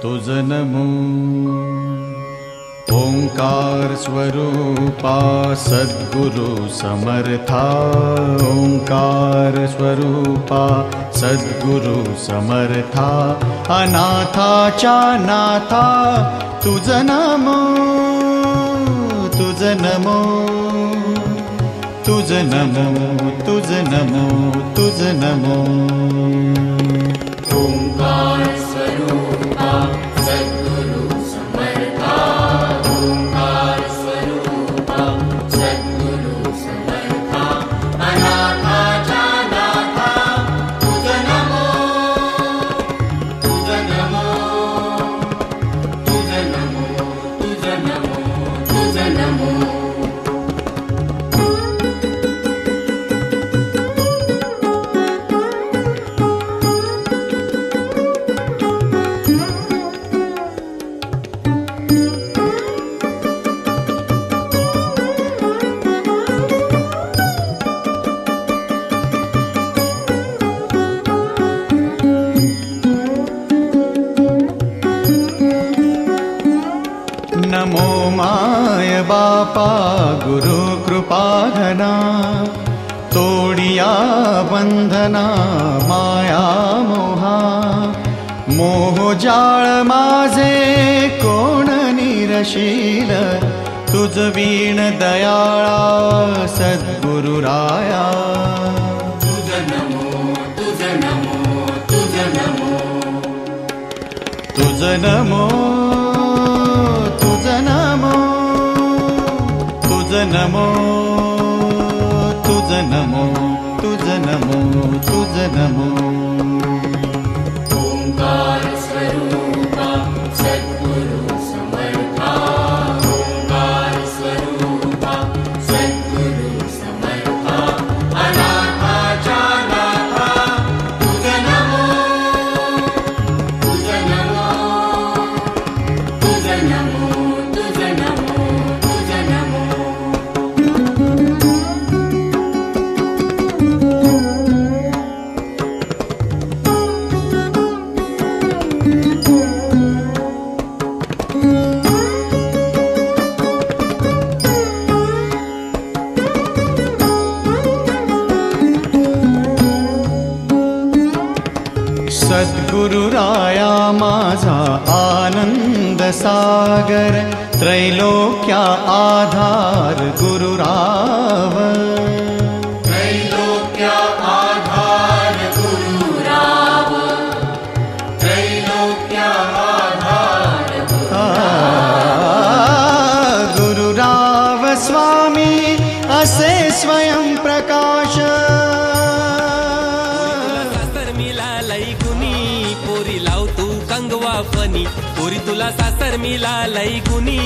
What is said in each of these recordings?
तुझ नमो। ओंकार स्वरूपा सद्गुरु समर्था, ओंकार स्वरूपा सद्गुरु समर्था, अनाथाच्या नाथा तुझ नमो, तुझ नमो, तुझ नमो, तुझ नमो, तुझ नमो। ओंकार स्वरूपा सद्गुरु समर्था, ओंकार स्वरूपा सद्गुरु समर्था, अनाथाच्या नाथा तुझ नमो, तुझ नमो, तुझ नमो, तुझ नमो, तुझ नमो। नमो माय बापा गुरु कृपा घना, तोडिया बंधना माया मोहा, मोह जाळ माझे कोण निरशील, तुझ वीण दयाळा सद्गुरु राया। तुझ नमो, तुझ नमो, तुझ नमो, तुझ नमो, तुझ नमो, तुझ नमो, तुझ नमो, तुझ नमो, तुझ नमो। ओंकार स्वरूपा सद्गुरु समर्था, ओंकार स्वरूपा सद्गुरु समर्था, अनाथाच्या नाथा तुझ नमो, तुझ नमो, तुझ नमो, तुझ नमो, तुझ नमो। सद्गुरु राया माझा आनंद सागर, त्रैलोक्या आधार गुरुराव, त्रैलोक्या आधार गुरुराव, त्रैलोक्या आधार गुरुराव स्वामी असे स्वयं प्रकाश। पोरी लाव तू कंगवा फनी, पोरी तुला सासर मिळालय गुणी,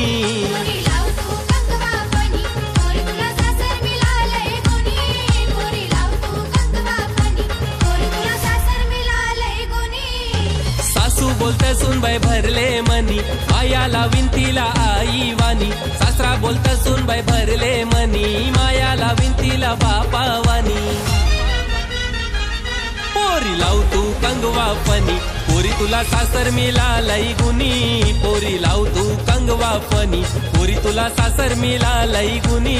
पोरी लाव तू कंगवा फनी, पोरी तुला सासर मिळालय गुणी, पोरी लाव तू कंगवा फनी, पोरी तुला सासर मिळालय गुणी। सासू बोलते सुनबाई भरले मनी, माया लावीन तिला आई वाणी, सासरा बोलता सुनबाई भरले मनी, माया लावीन तिला बापा वाणी। पोरी लाव तू कंगवा फनी, पोरी तुला सासर मिळालय गुणी, पोरी लाव तू कंगवा फनी, पोरी तुला सासर मिळालय गुणी।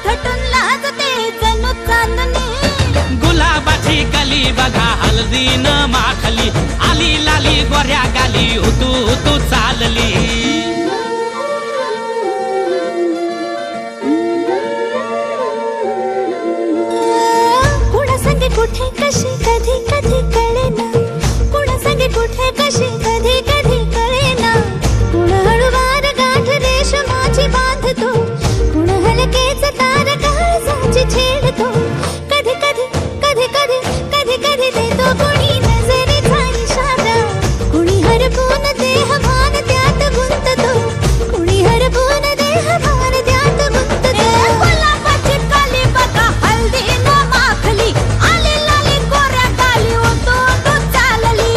थटून लाजते जणू चांदणी. गुलाबाची कली बघा हळदी न माखली आली लाली गोऱ्या गाली उतू उतू चालली. कुणा संगे कुठे कशी कधी कधी कळेना. कुणा संगे कुठे कशी कधी कधी कळेना. कुण हळूवार गाठ रेशमाची बांधतो. कुण हलकेच तार काळजाची छेडतो. कधी कधी कधी कधी कधी कधी देतो कुणी नजरेचा इशारा. कुणी हरपून देह भान त्यात गुंततो. कुणी हरपून देह भान त्यात गुंततो. गुलाबाची काली बघा हळदी न माखली आली लाली गोऱ्या गाली उतू उतू चालली.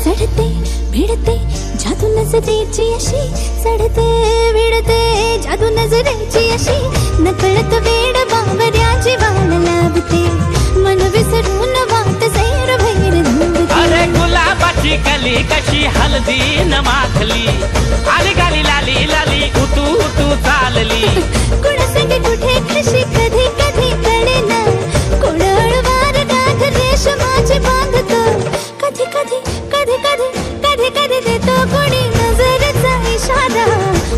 चढते भिडते जादू नजरेची अशी. चढते भिडते जादू नजरेची अशी. नकळत वेड बावऱ्याची वाण लाभते. मन विसरून वाट सैर भैर धुंदते. अरे गुलाबाची कली कशी हळदी न माखली आली गाली लाली लाली उतू उतू चालली. कुणा संगे कुठे कशी कधी कधी कळेना. कुण हळूवार गाठ रेशमाची बांधतो. कधी कधी कधी कधी कधी कधी देतो कुणी नजरेचा इशारा.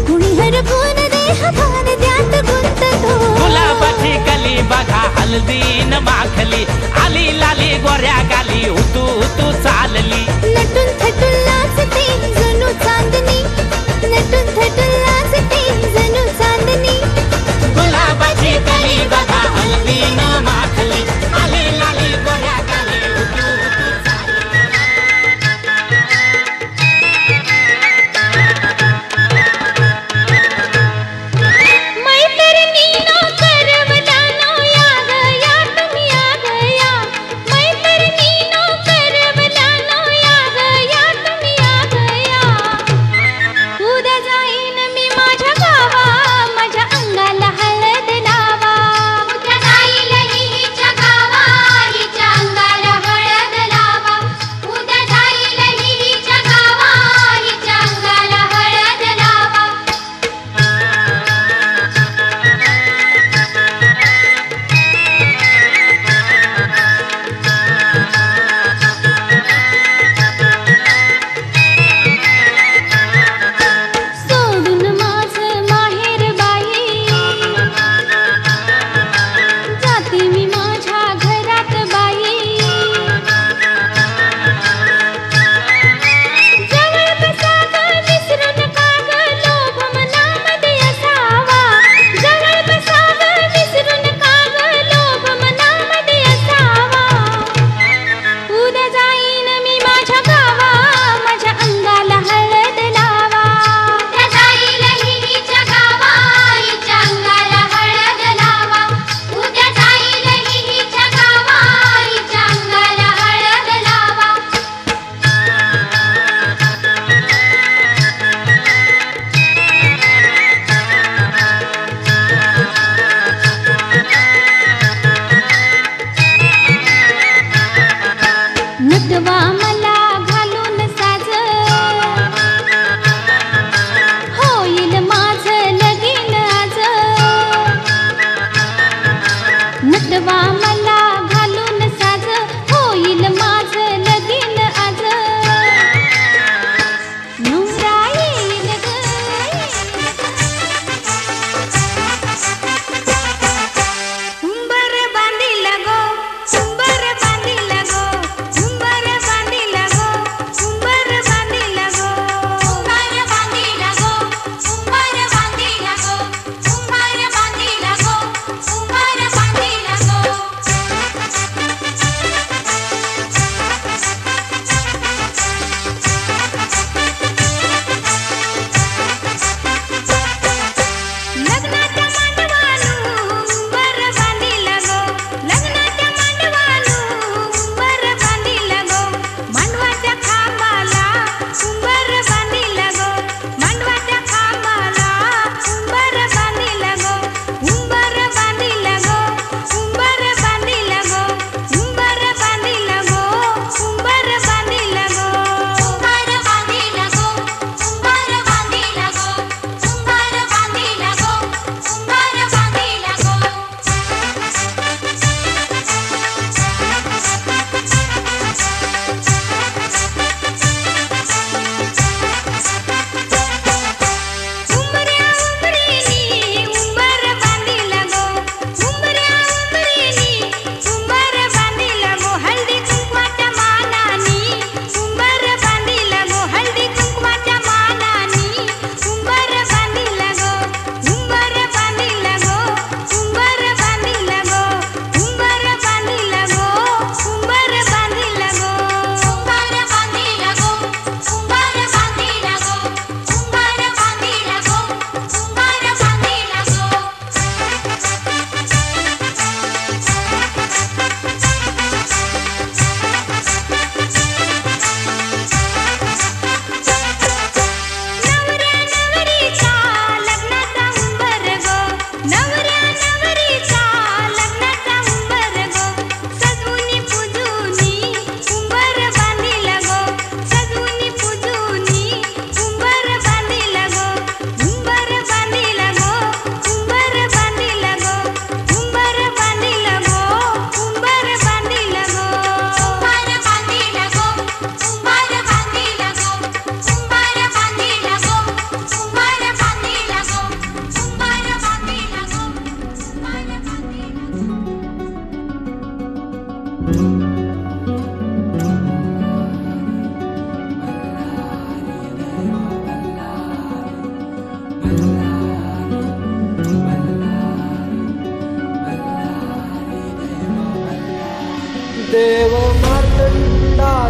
कुणी हरपून देह भान त्यात गुंततो. गुलाबाची कली बघा हळदी न माखली आली लाली गोऱ्या गाली उतू उतू चालली. नटून थटून लाजते जणू चांदणी. नटून थटून लाजते जणू चांदणी. गुलाबाची कली बघा हळदी न माखली आली लाली गोऱ्या गाली उतू उतू चालली. मैत्रिणीनो करवलानो या गया तुम्ही या गया. मैत्रिणीनो करवलानो या गया.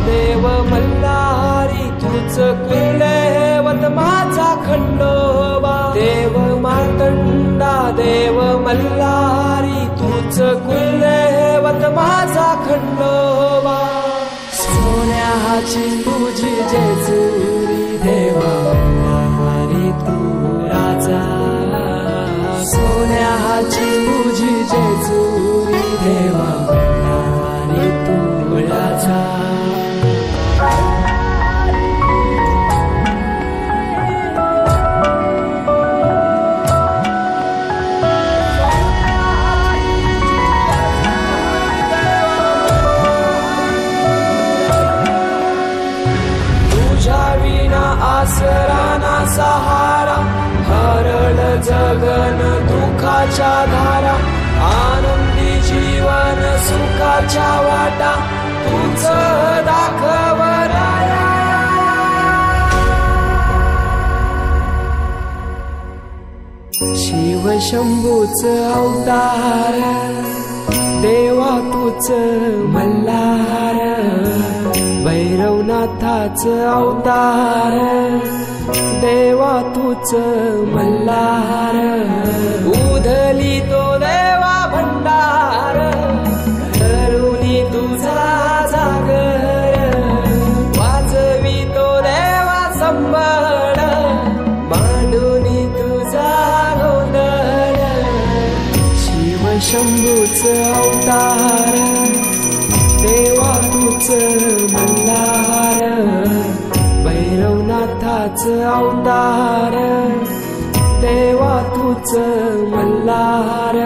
देव मल्हारी तूच कुलदैवत माझा खंडोबा देव मार्तंडा देव मल्हारी तूच कुलदैवत माझा खंडोबा सोन्याची तुझी जेजुरी देवा मल्हारी तू राजा सोन्याची तुझी जेजुरी देवा मल्हारी तू राजा आसराना सहारा हरळ जगन दुःखाच्या धारा आनंदी जीवन सुखाच्या वाटा तूच दाखव राया शिव शंभूच अवतार देवा तूच मल्हार भैरवनाथाच अवतार देवा तूच मल्हार उधली तो देवा भंडार धरुनी तुझा जागर वाजवी तो देवा संबळ मांडुनी तुझा गोंधळ शिव शंभूच अवतार देवा तूच मल्हार भैरवनाथाच अवतार देवा तूच मल्हार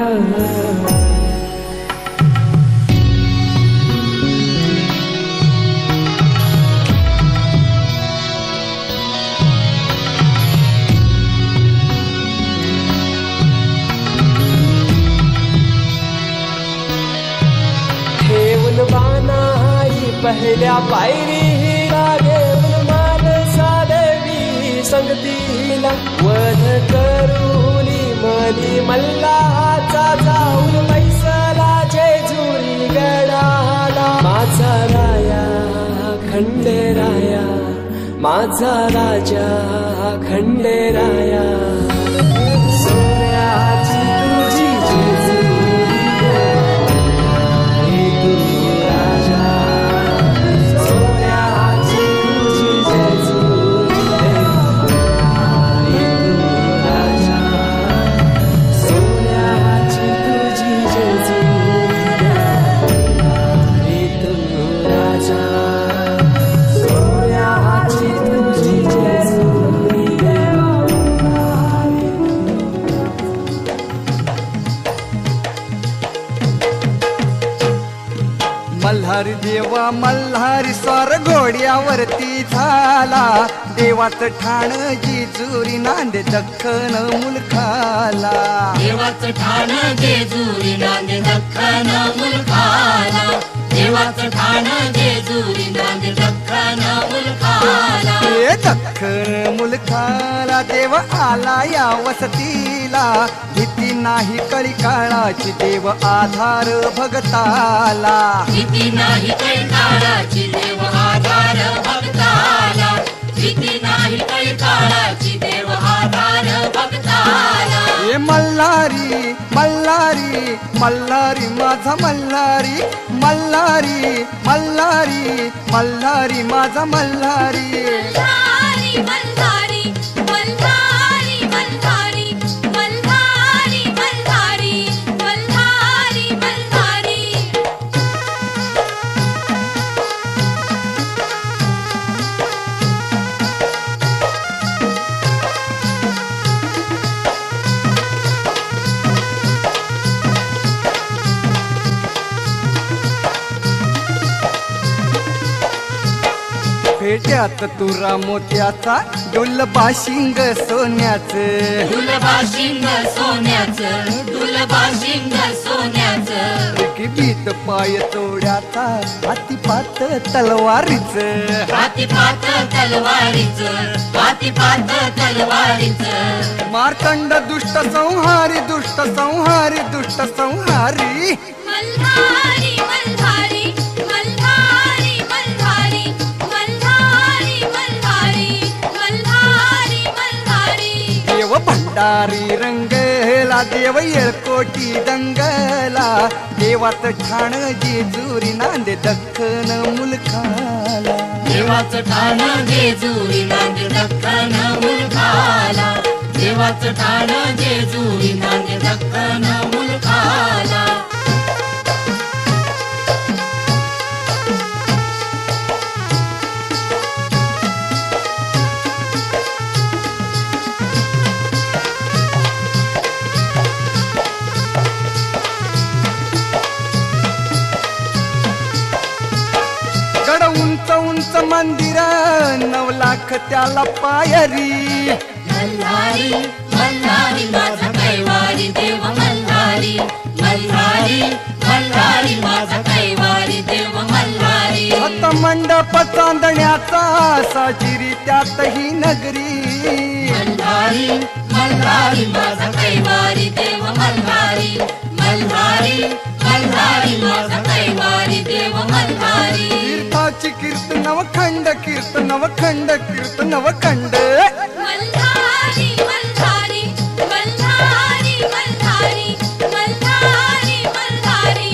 बानाई पहिल्या पायरीला घेऊन मानसा देवी संगतीला वध करूनी मनी मल्हाचा जाऊन मैसला जेजुरी गडाला माझा राया खंडेराया माझा राजा खंडेराया सोन्याची तुझी जेजुरी मल्हारी देवा मल्हारी स्वार घोड्यावरती झाला देवाचं ठाण जेजुरी नांदे दख्खन मुलखाला देवाचं ठाण जेजुरी नांदे दख्खन मुलखाला देवाचं ठाण जेजुरी नांदे दख्खन मुलखाला हे दख्खन मुलखाला देव आला या वसतीला भीती नाही कळी काळाची देव आधार भगताला भीती नाही कळी काळाची देव आधार भगताला भीती नाही कळी काळाची देव आधार भगताला हे मल्हारी मल्हारी मल्हारी माझा मल्हारी मल्हारी मल्हारी मल्हारी माझा मल्हारी मल्हारी मल्हारी मल्हारी मल्हारी मल्हारी मल्हारी मल्हारी मल्हारी पेट्यात तुरा मोत्याचा डुलबाशिंग सोन्याचं डुलबाशिंग सोन्याचं डुलबाशिंग सोन्याचं बीत पाय तोड्याचा हातीपात तलवारीचं हातीपात तलवारीचं हातीपात तलवारीचं मार्तंड दुष्ट संहारी दुष्ट संहारी दुष्ट संहारी मल्हारी मल्हारी मल्हारी मल्हारी भंडारी रंगला देव येळकोटी दंगला देवाचं ठाण जेजुरी नांदे दख्खन मुलखाला देवाचं ठाण जेजुरी नांदे दख्खन मुलखाला देवाचं ठाण जेजुरी नांदे दख्खन मुलखाला गड उंच उंच मंदिर 9 लाख त्याला पायरी मल्हारी मल्हारी माझा कैवारी देव मल्हारी मल्हारी मल्हारी माझा कैवारी देव मल्हारी हत मंडप चांदण्याचा साजिरी त्यातही नगरी मल्हारी मल्हारी माझा कैवारी देव मल्हारी मल्हारी मल्हारी माझा कैवारी देव मल्हारी तीर्थाची कीर्तनवखंड कीर्तनवखंड कीर्तनवखंड मल्हारी मल्हारी मल्हारी मल्हारी मल्हारी मल्हारी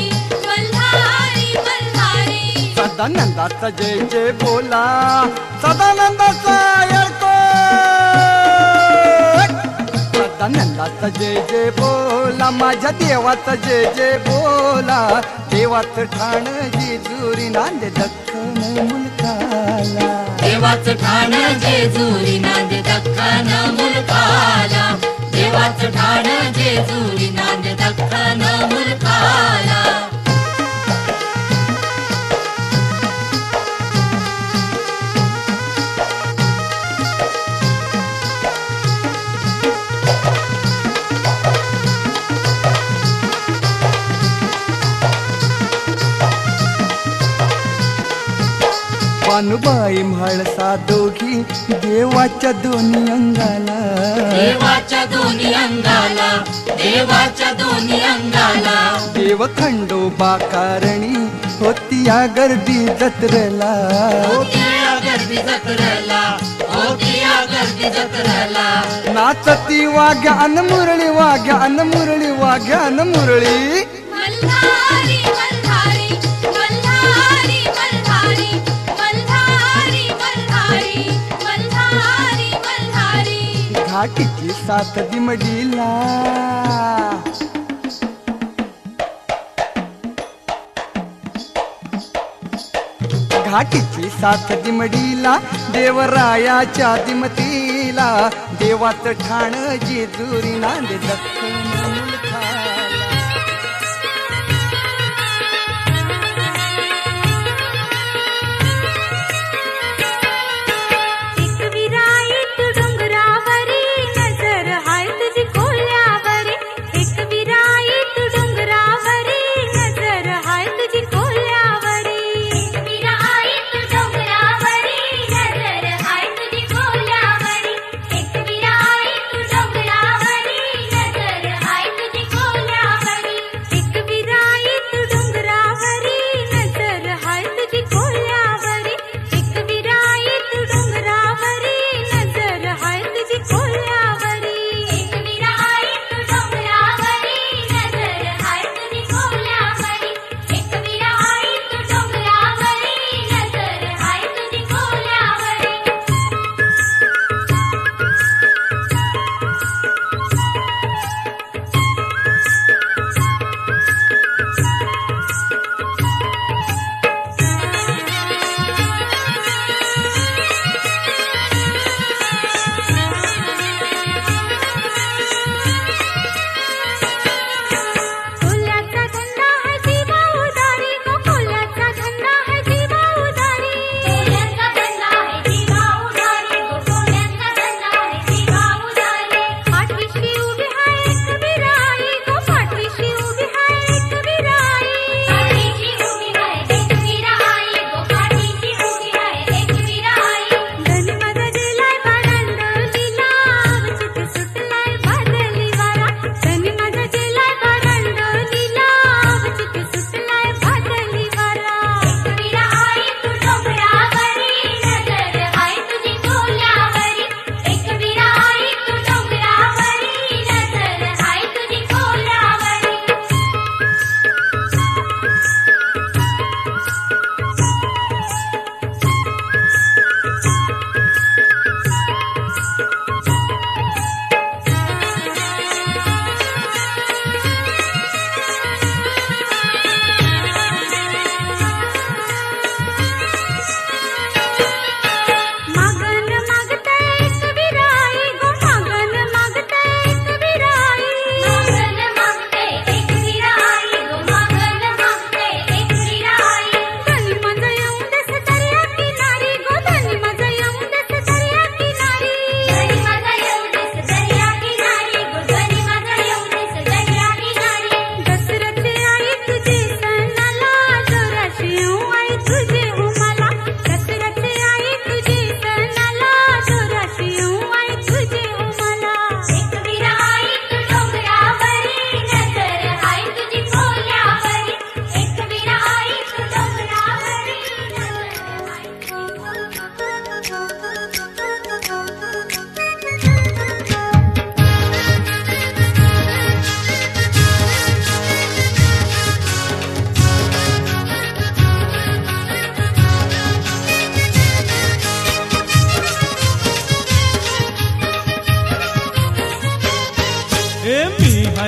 मल्हारी मल्हारी सदानंदाचा जय जय बोला सदानंदाचा येळकोट सदानंदाचा जय जय बोला माझ्या देवाचा जय जय बोला देवाचं ठाण जेजुरी नांदे दख्खन मुलखाला देवाचं ठाण जेजुरी नांदे दख्खन मुलखाला देवाचं ठाण जेजुरी नांदे दख्खन मुलखाला पानुबाई म्हाळसा दोघी देवाच्या दोन्ही अंगाला देवाच्या दोन्ही अंगाला देवाच्या दोन्ही अंगाला देव खंडोबा कारणी होती या गर्दी जत्रेला होती या गर्दी जत्रेला होती या गर्दी जत्रेला नाचती वाघ्या अन मुरळी वाघ्या अन मुरळी वाघ्या अन मुरळी मल्हारी मल्हारी मल्हारी मल्हारी मल्हारी मल्हारी मल्हारी मल्हारी घाटीची साथ दिमडीला घाटीची साथ दिमडीला देवरायाच्या दिमतीला देवाचं ठाण जेजुरी नांदे दख्खन मुलखाला एक विराईत डोंगरावरी नजर हाय तुझी कोल्यावरी एक विराईत डोंगरावरी नजर हाय तुझी कोल्यावरी एक विराईत डोंगरावरी नजर हाय तुझी कोल्यावरी एक विराईत डोंगरावरी नजर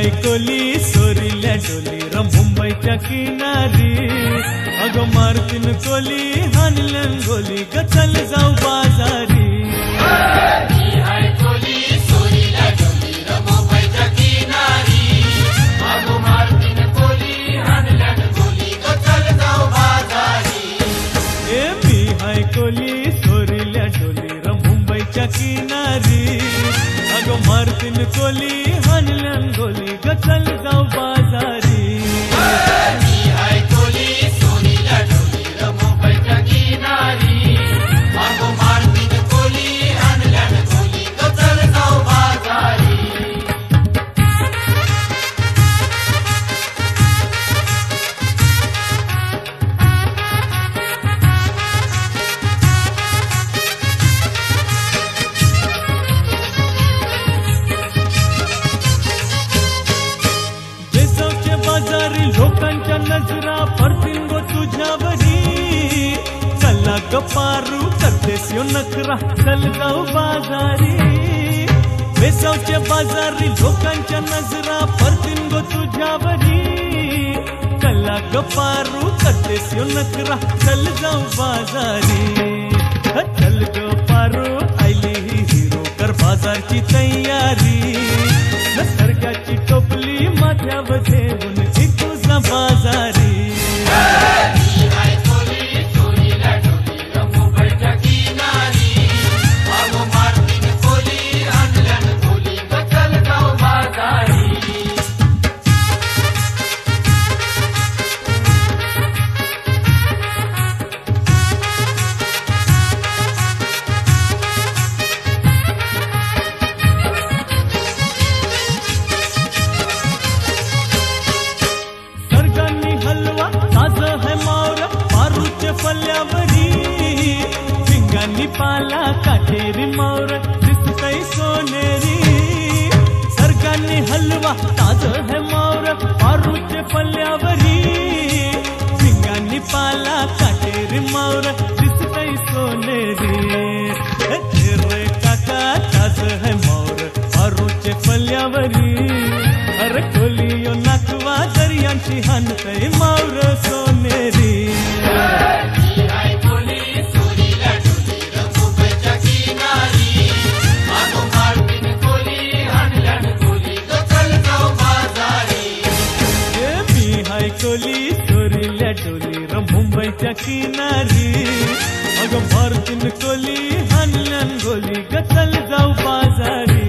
हाय कोली सोरील्या डोली र मुंबईच्या किनारी अगं मारतीन कोली हानलन गोली ग चल जाऊ बाजारी कोली सोरील्या डोली र मुंबईच्या किनारी अगं मारतीन कोली हानलन गोली ग चल जाऊ बाजारी लोकांच्या नजरा पडतील गो तुझ्यावरी चला गपारू करतेस यो नखरा चल जाऊ बाजारी वेसावच्या बाजारी लोकांच्या नजरा पडतील गो तुझ्यावरी चला गपारू करतेस यो नखरा चल जाऊ बाजारी चल गपारू आयली ही हिरो कर बाजारची तयारी सरकारची टोपली माझ्यावर ठेवून बाजारी पिंगांनी पाला काठेरी मावर दिसतई सोनेरी सरकारने हलवा ताज है मावर पारूचे फल्यावरी पिंगांनी पाला काठेरी मावर दिसतई सोनेरी रे काका ताज है मावर पारूचे फल्यावरी अरे कोलियो नाकवा दर्यांची हानतई मावर सोनेरी कोली सोरील्या डोली र मुंबईच्या किनारी अगं मारतीन कोली हानलन गोली ग चल जाऊ बाजारी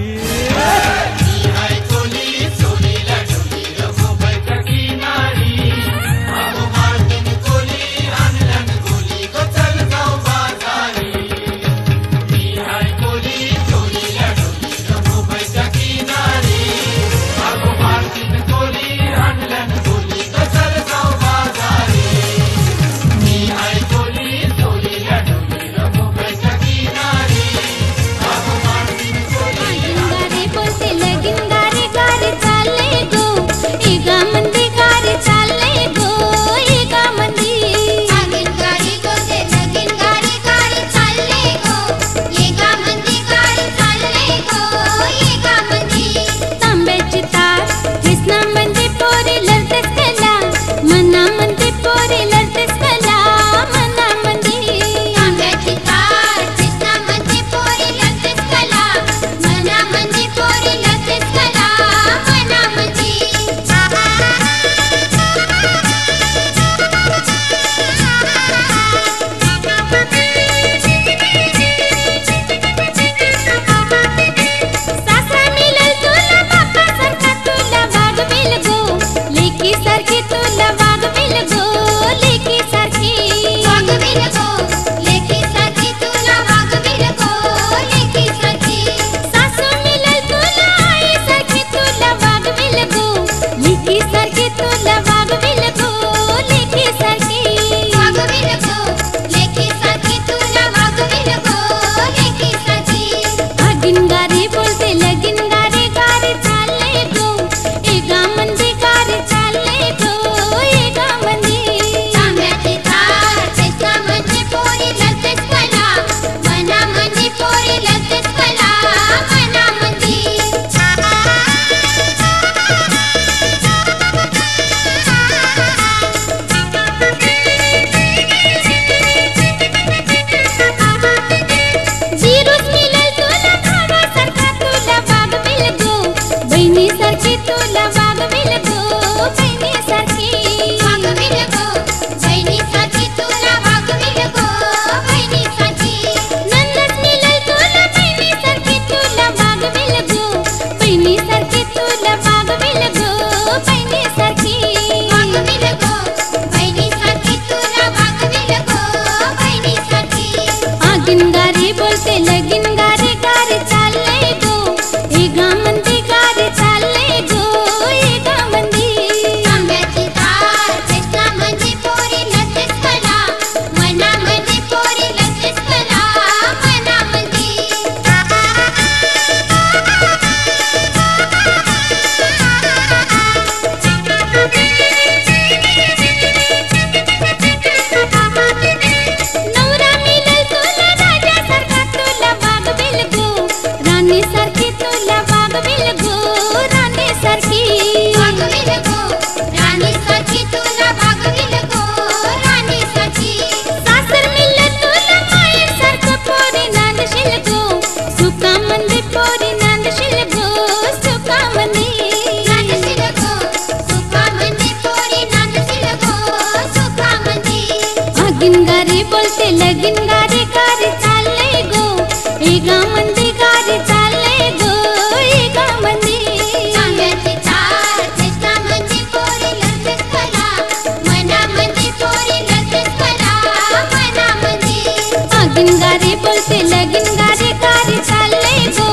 लगीन गारे बोलते लगीन गारे गारे चालले गो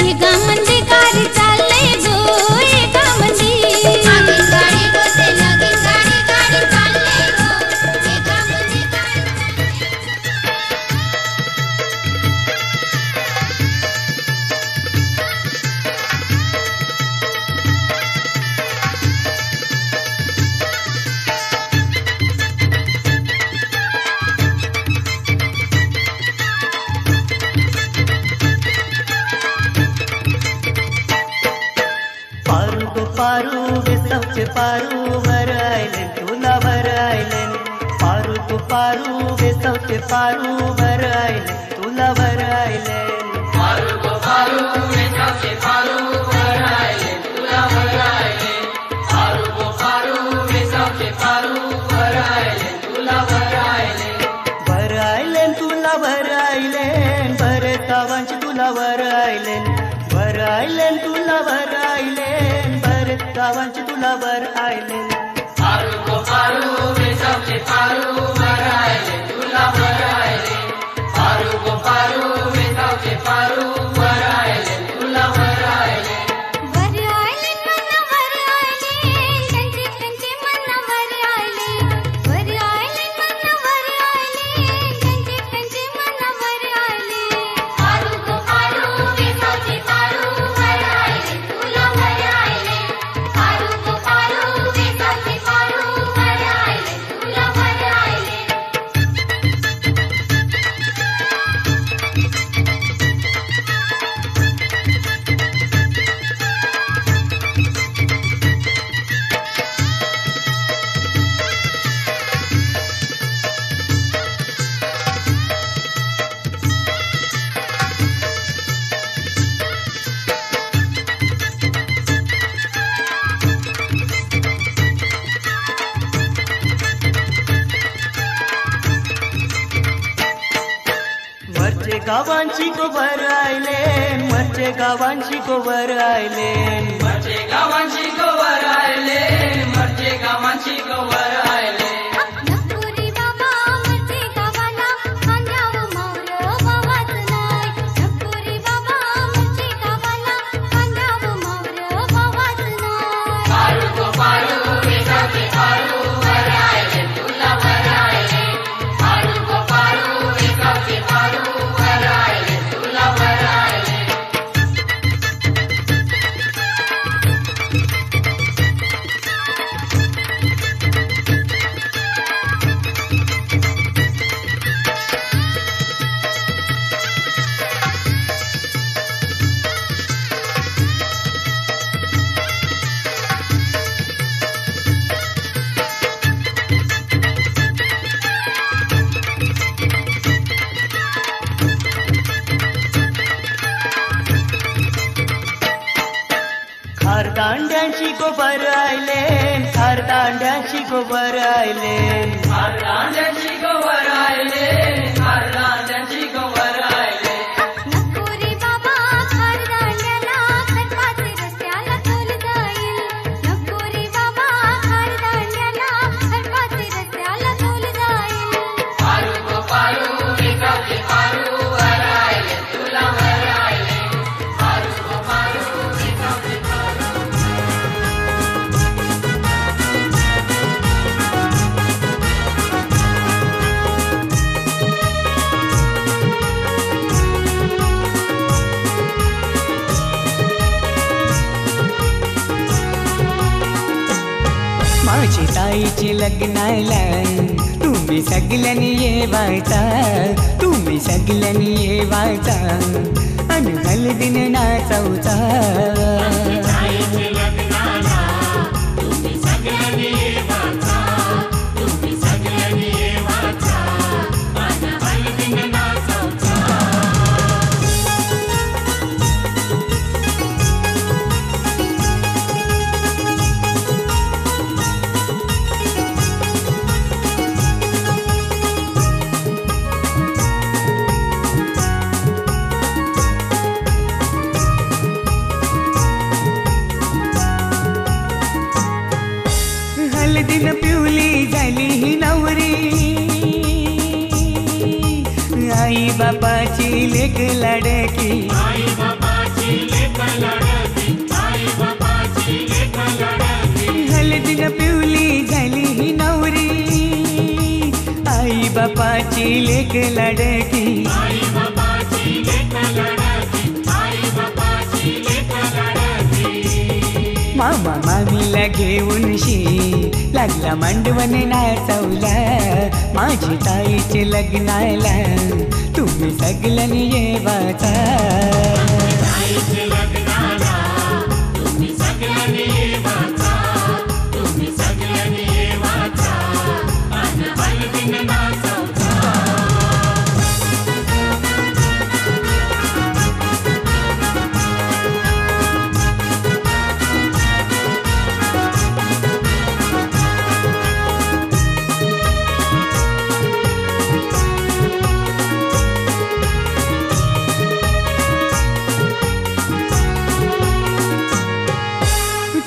एका मंदी गारे चालले गो एका मंदी लगीन गारे बोलते लगीन गारे गारे चालले गो एका मंदी पारू बेसावचे पारू भरायले तुला भरायले पारू तू पारू बेसावचे पारू भरायले तुला भरायले पारू गो पारू बेसावचे पारू भरायले तुला भरायले पारू गो पारू बेसावचे पारू भरायले तुला भरायले भरायले तुला भरायले बरे तावांची तुला भरायले भरायले तुला भरायले बरे तावांची तुला भरायले पारू गो पारू बेसावचे पारू भरायले तुला भरायले पारू गो पारू बेसावचे पारू भरायले तुला भरायले वरायले मन वरायले कंचे कंचे मन वरायले वरायले मन वरायले कंचे कंचे मन वरायले पारू गो पारू बेसावचे पारू वरायले तुला वरायले पारू गो पारू बेसावचे पारू वरायले तुला वरायले मरचे गावांची को भरायले मरचे गावांची को भरायले मरचे गावांची गो भरायले मरचे गावांची गो भरायले नपुरी बाबा मरचे गावाला खांद्यावर मावर वाहत नाय नपुरी बाबा मरचे गावाला खांद्यावर मावर वाहत नाय पारू गो पारू बेसावचे पारू भरायले तुला भरायले पारू गो पारू बेसावचे पारू भरायले तुला भरायले खारदांड्यांची को भरायले खारदांड्यांची को भरायले खारदांड्यांची गो भरायले खारदांड्यांची गो भरायले नपुरी बाबा खारदांड्याला खरपाचे रस्त्याला तोल जाईल नपुरी बाबा खारदांड्याला खरपाचे रस्त्याला तोल जाईल पारू गो पारू बेसावचे पारू भरायले तुला भरायले पारू गो पारू बेसावचे माझी ताईची लग्नाला तुम्ही सगळ्यांनी येवायचा तुम्ही सगळ्यांनी येवायचा अन हलदीन नाचवचा हलदीन पिवली झाली ही नवरी आई बापाची लेक लाडकी, हलदीनं पिवली झाली ही नवरी, आई बापाची लेक लाडकी. मामा मामीला घेऊन शी लागला मांडवण नाचवला, माझी ताईचे लग्नाला तुम्ही सगळ्यांनी येवाचा.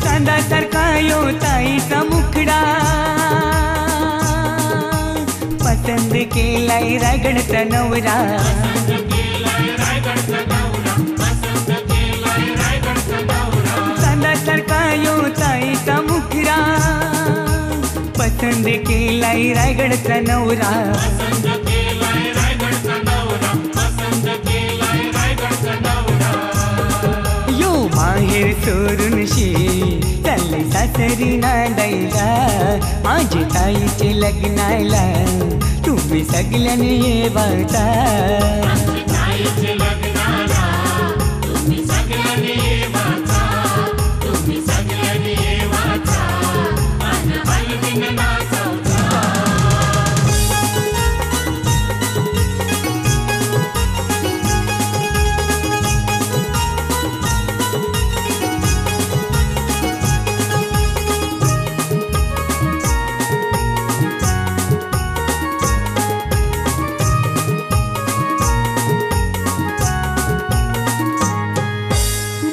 चांदासारखा यो ताईचा मुखडा, पसंद केलाय रायगडचा नवरा. चांदासारखा यो ताईचा मुखडा, पसंद केलाय रायगडचा नवरा. यो माहेर सोडून शी चालले सासरी नांदायला, माझी ताईचे लग्नाला तुम्ही सगळ्यांनी येवाचा.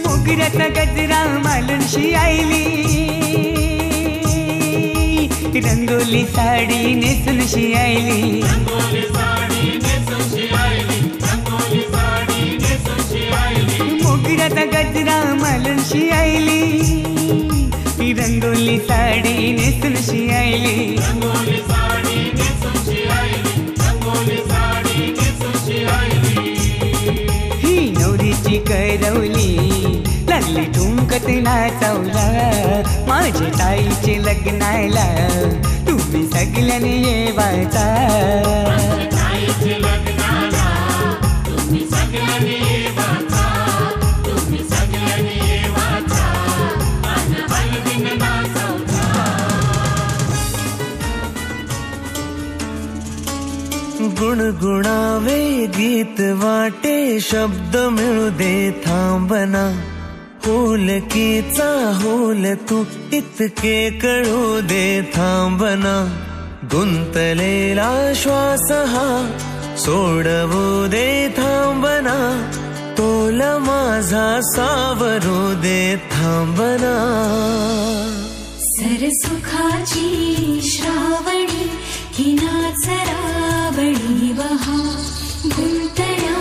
मोगऱ्याचा गजरा मालूनशी आईली, रंगोली साडी नेसूनशी आईली. मोगऱ्याचा गजरा मालूनशी आईली, रंगोली साडी नेसूनशी आईली. ही नवरीची करवली लागली ठुमकत नाचवला, माझ्या ताईचे लग्नाला तुम्ही सगळ्यांनी येवाचा. गुणगुणावे गीत वाटे शब्द मिळू दे थांबना, होलकीचा होल तू इतके कळू दे थांबना. गुंतलेला श्वास हा सोडवू दे थांबना, तोल माझा सावरू दे थांबना. सरसुखाची श्रावणी किनाचरावणी वहा, गुंतल्या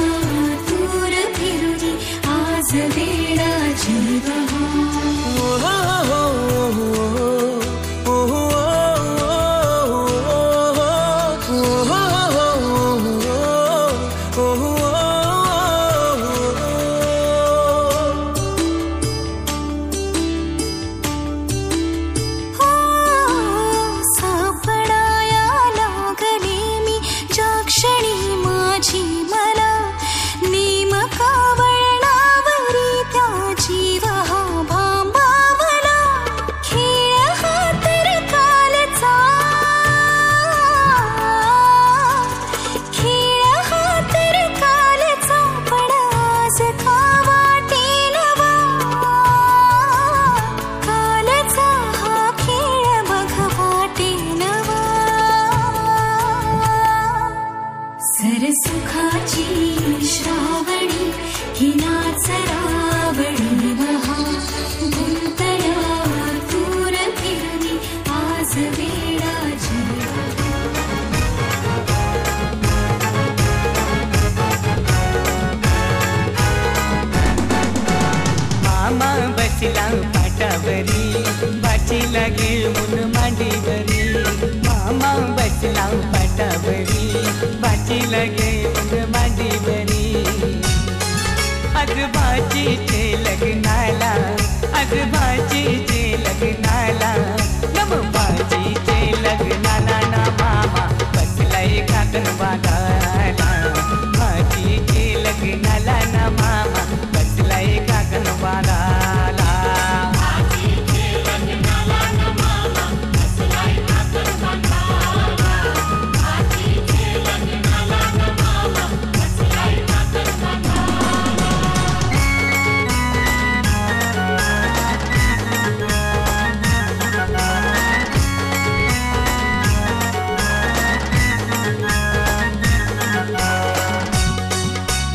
दूर फिरुनी आज वेळा जीवहा. मला नेमका वळणावरी त्या जीवहा. आजोबाजीचे लग्नाला आजोबाजीचे लग्नाला नमबाजीचे लग्नाला ना मामा बसलाय काकण बागाला बाजीचे लग्नाला ना मामा बसलाय काकण बागाला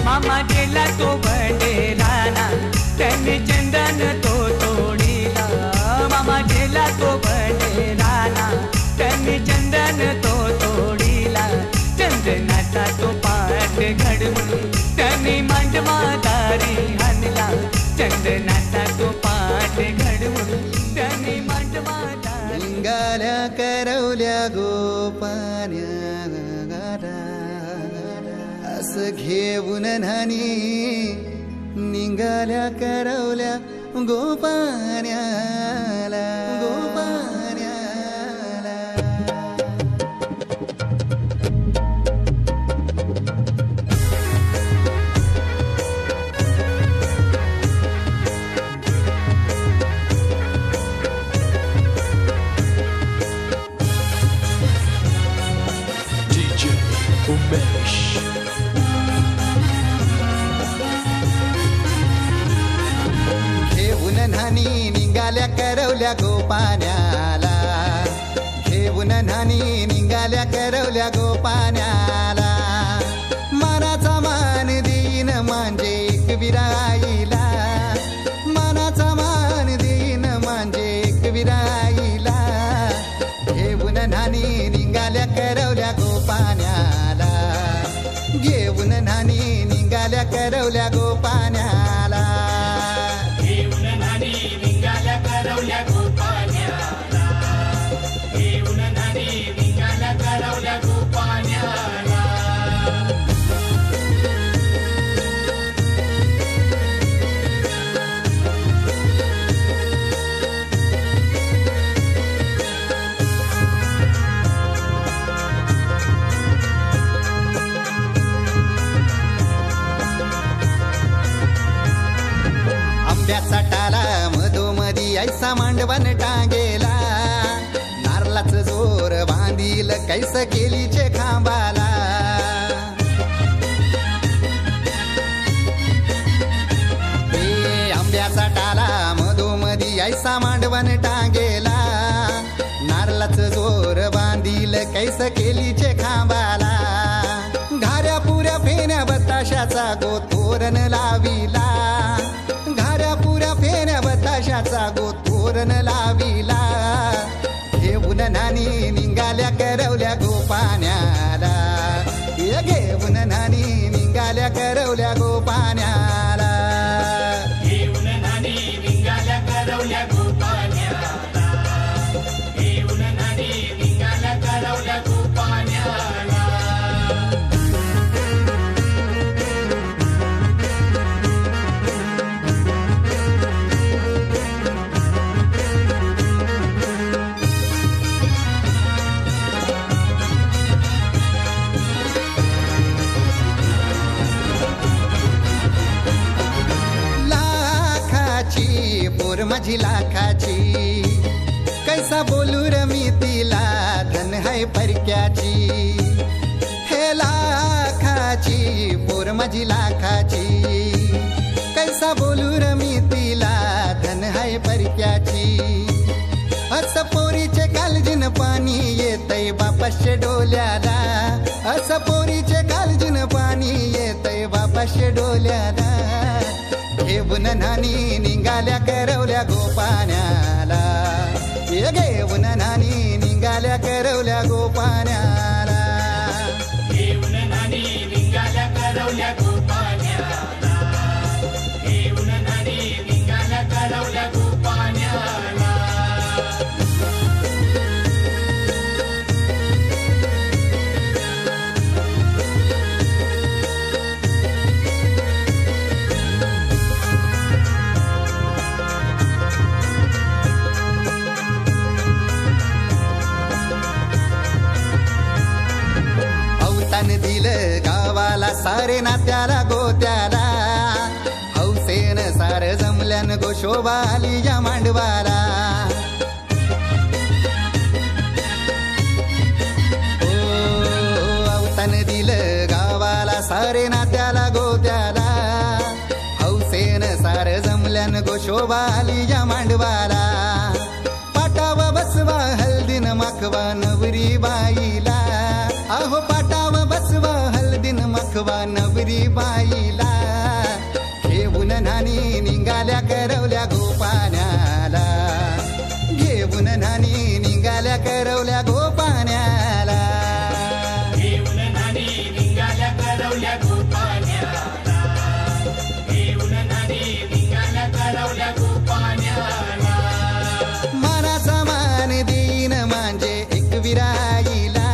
मामा गेला तो बंडेराना त्यांनी चंदन तो तोडीला मामा गेला तो बंडेराना त्यांनी चंदन तो तोडीला चंदनाचा तो पाठ घडवून त्यांनी मांडवादारी आणला चंदनाचा तो पाठ घडवून त्यांनी मांडवादारी निघाल्या करवल्या गोपान्या असं घेऊन न्हाणी निघाल्या करवल्या गोपान्याला गोपान्याला DJ Umesh. घेऊन न्हाणी निघाल्या करवल्या गोपान्याला घेऊन न्हाणी निघाल्या करवल्या गोपान्याला मानाचा मान देईन म्हणजे एक विराईला मानाचा मान देईन म्हणजे एक विराईला घेऊन न्हाणी निघाल्या करवल्या गोपान्याला घेऊन न्हाणी निघाल्या करवल्या गोपान्याला घेऊन न्हाणी निघाल्या करवल्या गोपान्याला घेऊन न्हाणी निघाल्या करवल्या गोपान्याला आंब्याचा टाला मधोमधी ऐसा मांडवण टांगेला नारळाच जोर बांधील कैस केलीचे खांबाला आंब्याचा टाला मधोमधी ऐसा मांडवण टांगेला नारळाच जोर बांधील कैस केलीचे खांबाला घाऱ्या पुऱ्या फेण्या बताशाचा गोतोरण लाविला घाऱ्या पुऱ्या फेण्या बताशाचा गोतोरण लाविला घेऊन न्हाणी निघाल्या करवल्या गोपान्याला घेऊन न्हाणी निघाल्या करवल्या गोपान्याला घेऊन न्हाणी निघाल्या करवल्या गोपान्याला घेऊन न्हाणी निघाल्या करवल्या गोपान्याला पोर माझी लाखाची कैसा बोलू र मी तिला धन है परक्याची हे लाखाची पोर माझी लाखाची कैसा बोलू र मी तिला धन है परक्याची अस पोरीचे कालजीन पाणी येतय बापाशे डोल्याला अस पोरीचे कालजीन पाणी येतय बापाशे डोल्याला घेऊन न्हाणी निघाल्या करवल्या गोपान्याला घेऊन न्हाणी निघाल्या करवल्या गोपान्याला घेऊन न्हाणी निघाल्या करवल्या गोपान्याला घेऊन न्हाणी निघाल्या करवल्या गोपान्याला जमल्यान गोशोबा आली या मांडवाला. अवतान दिलं गावाला सारे नात्याला गोत्याला. हौसेन सार जमल्यान गोशोबा आली या मांडवाला. पाटावा बसवा हल्दीन माखवा नवरी बाईला. अहो पाटावा बसवा हल्दीन माखवा नवरी बाईला. घेऊन नानी निघाल्या करवल्या गोपाण्याला. घेऊन नानी निघाल्या करवल्या गोपाण्याला. घेऊन नानी निघाल्या करवल्या गोपाण्याला. घेऊन नानी निघाल्या करवल्या गोपाण्याला. मानाचा मान देईन म्हणजे एक विराईला.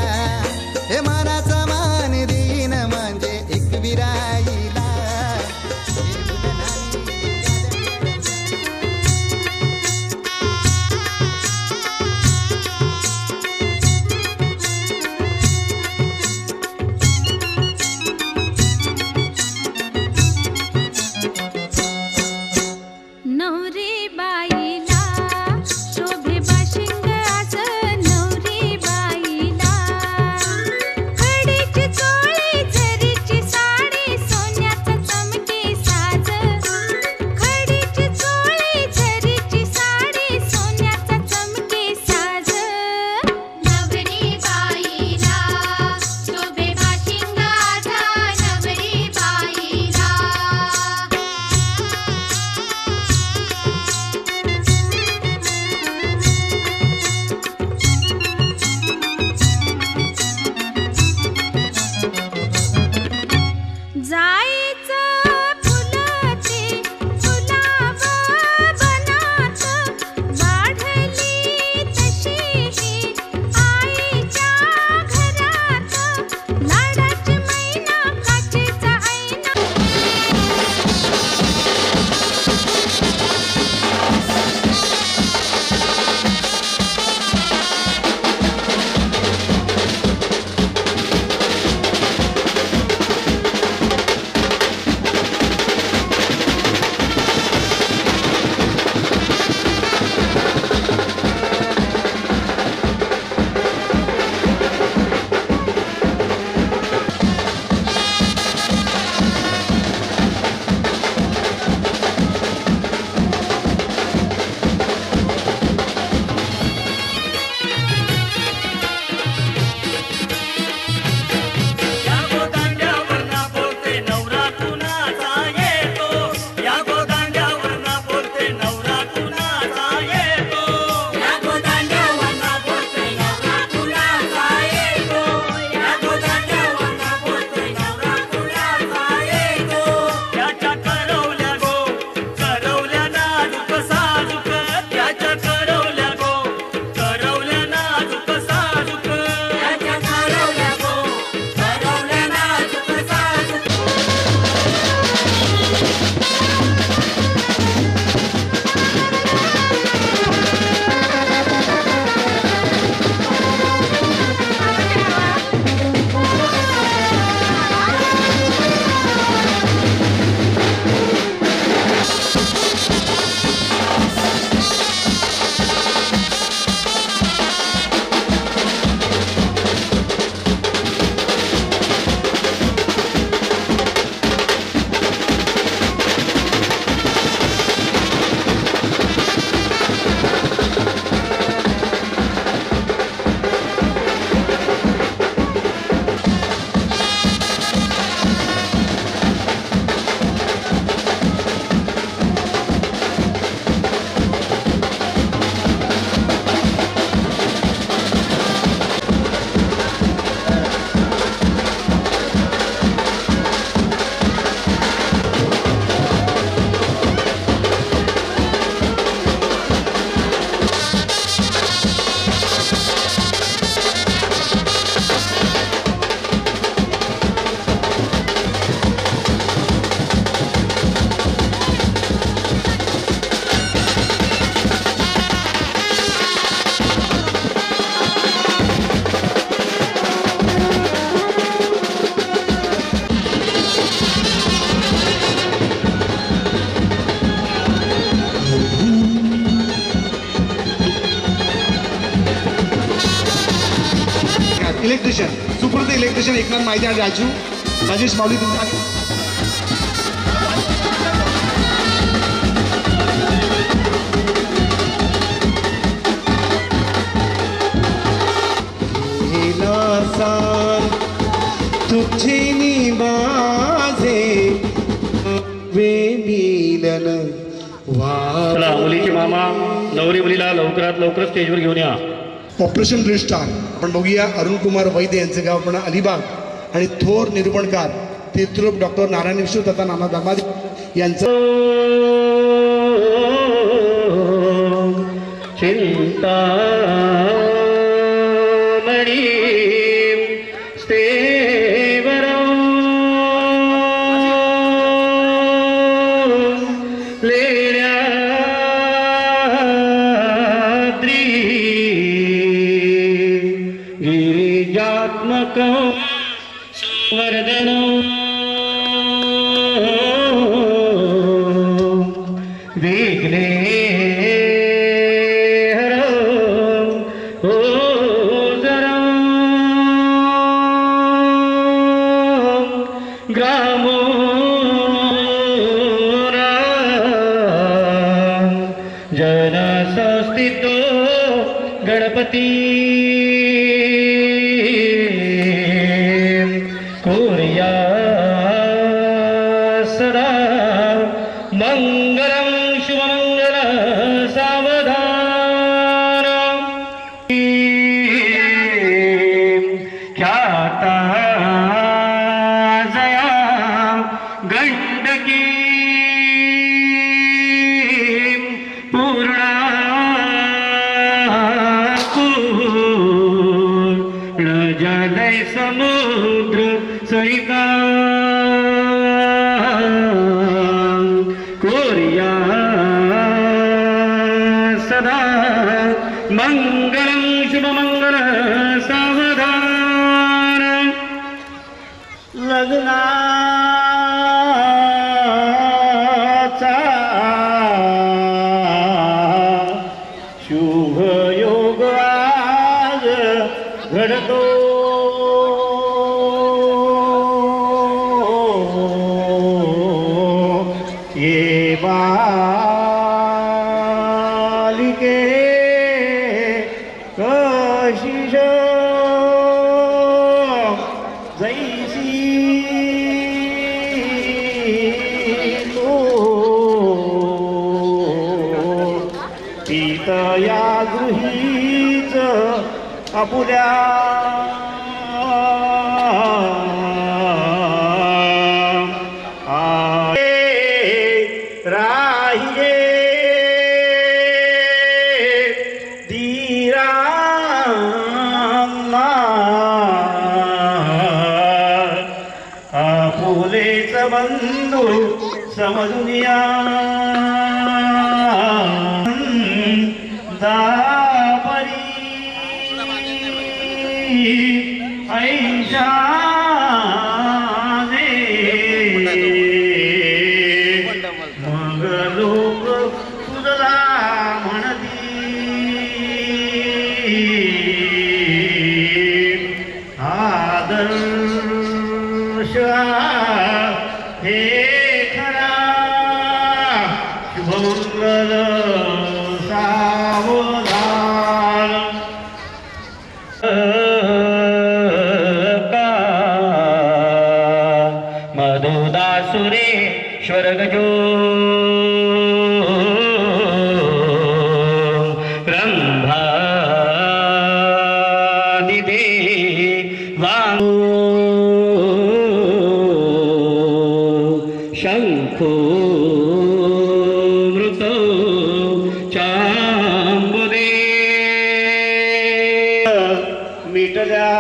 हे मानाचा मान देईन म्हणजे एक विराईला. इलेक्ट्रिशियन सुप्रसिद्ध इलेक्ट्रिशियन एकनाथ माहिती आणि राजेश माऊली तुमचा तुझे निबाजे वे मिलन चला मुलीचे मामा नवरी मुलीला लवकरात लवकर स्टेजवर घेऊन या. ऑपरेशन ब्लू स्टार आपण बघूया अरुण कुमार वैद्य यांचे गाव पण अलिबाग आणि थोर निरूपणकार तीर्थरूप डॉक्टर नारायण विष्णू तथा नाना धर्माधिकारी यांचं चिंता गणपती कोर्या सदा मंगलम शुभमंगल सावधान ख्याता जया गंडकी पूर्णा जलय समुद्र सरिता कोरिया सदा मंगलम शुभमंगल सावधान लग्नाचा शुभ योग आज घडतो ये बालिके कशिश जैसी तो पितया गृहीच आपुल्या राहिले धीरांना आपुलेच बंधू समजून या दापरी ऐशा मग लोक तुझला म्हणती आदर्श हे खरा शुभमंगल सावधान मधुदासुरेश्वर गजो रंभादिदे वांगो शंखो मृतो चांबुदे मिटल्या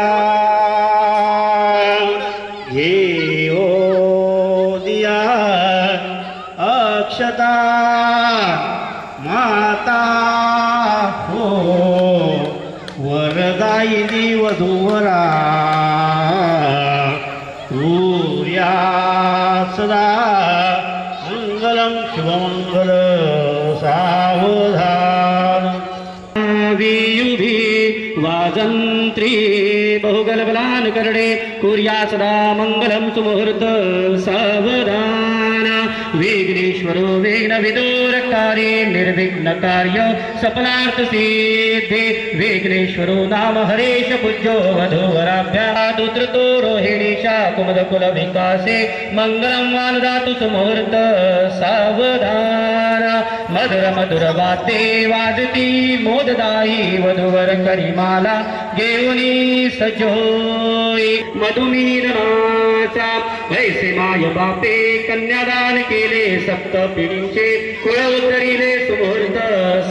घेओ दिया अक्षता माता हो वरदायिनी वधूवरा सूर्या सदा मंगलम शुभमंगल सावधान वियुधी वाजंत्री बहुगलबल मन करडे कुर्या सदा मंगलम सुमुहूर्त सावधान विघ्नेश्वरो विघ्नविदूरकारी निर्विघ्न कार्य सफलार्थ सिद्धे विघ्नेश्वरो नाम हरेश पूज्यो वधूवराभ्यादुत्रतो रोहिणीशा कुमुदकुल विकासे मंगलम वानदातु सुमुहूर्त सावधान मधुर मधुर वाते वाजती मोददायी वधूवर करिमाला घेऊनी सजोई मधुमीरनाचा वैसे माय बापे कन्यादान केले सप्त पिढींचे कुळ उतरिले सुमुहूर्त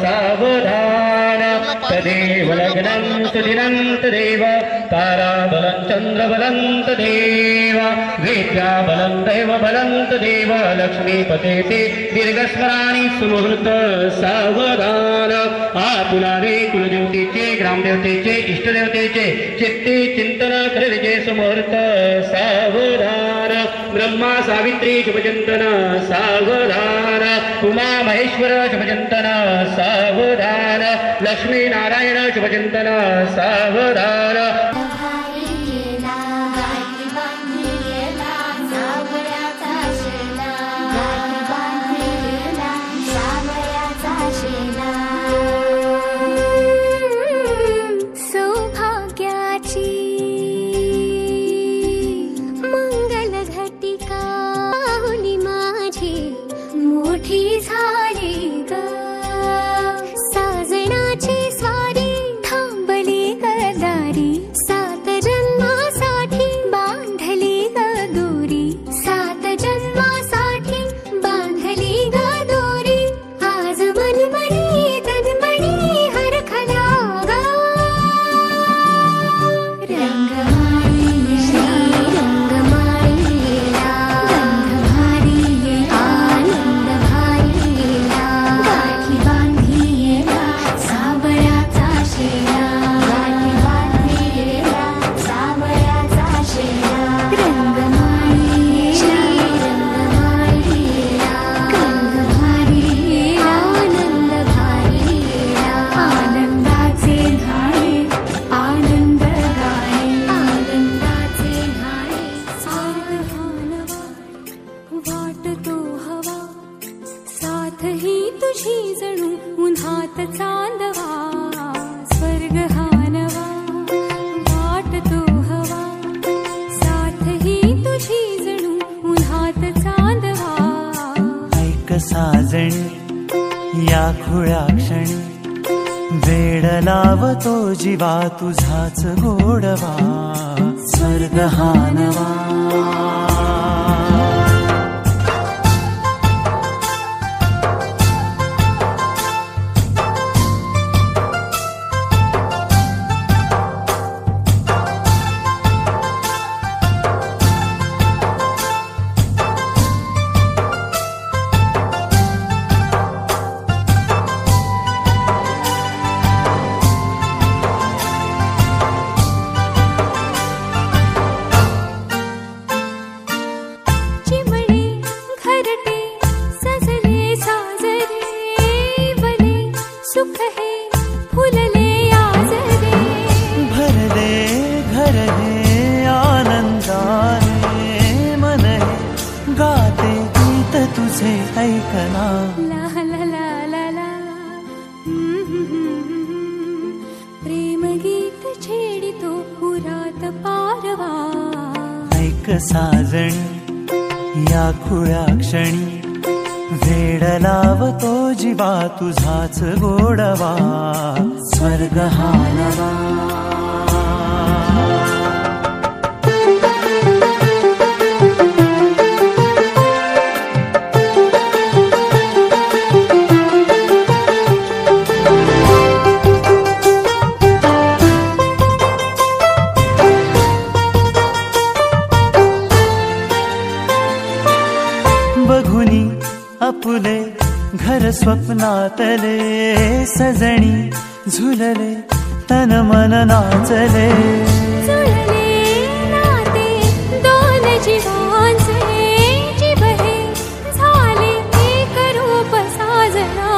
सावधान तदेव लग्नं सुदिनं तदेव ताराबलं चंद्रबलं तदेव विद्याबलं दैवबलं तदेव लक्ष्मीपतेते दीर्घस्मराणि सुमुहूर्त सावधान आपुलारे कुलदेवतेचे ग्रामदेवतेचे इष्टदेवतेचे चित्ते चिंतन करविजे सुमुहूर्त सावधान ब्रह्मा सावित्री शुभचिंतन सावधान उमा महेश्वर शुभचिंतन सावधान लक्ष्मी नारायण शुभचिंतन सावधान या खुळ्या क्षणी वेड लावतो जीवा तुझाच गोडवा स्वर्ग हा नवा साजणी या खुळ्या क्षणी वेड लावतो जीवा तुझाच गोडवा स्वर्ग हा नवा आपुले घर स्वप्नातले सजणी झुलले तन मन नाचले नाते दोन जीवांचे जीव हे झाले एक रूप साजना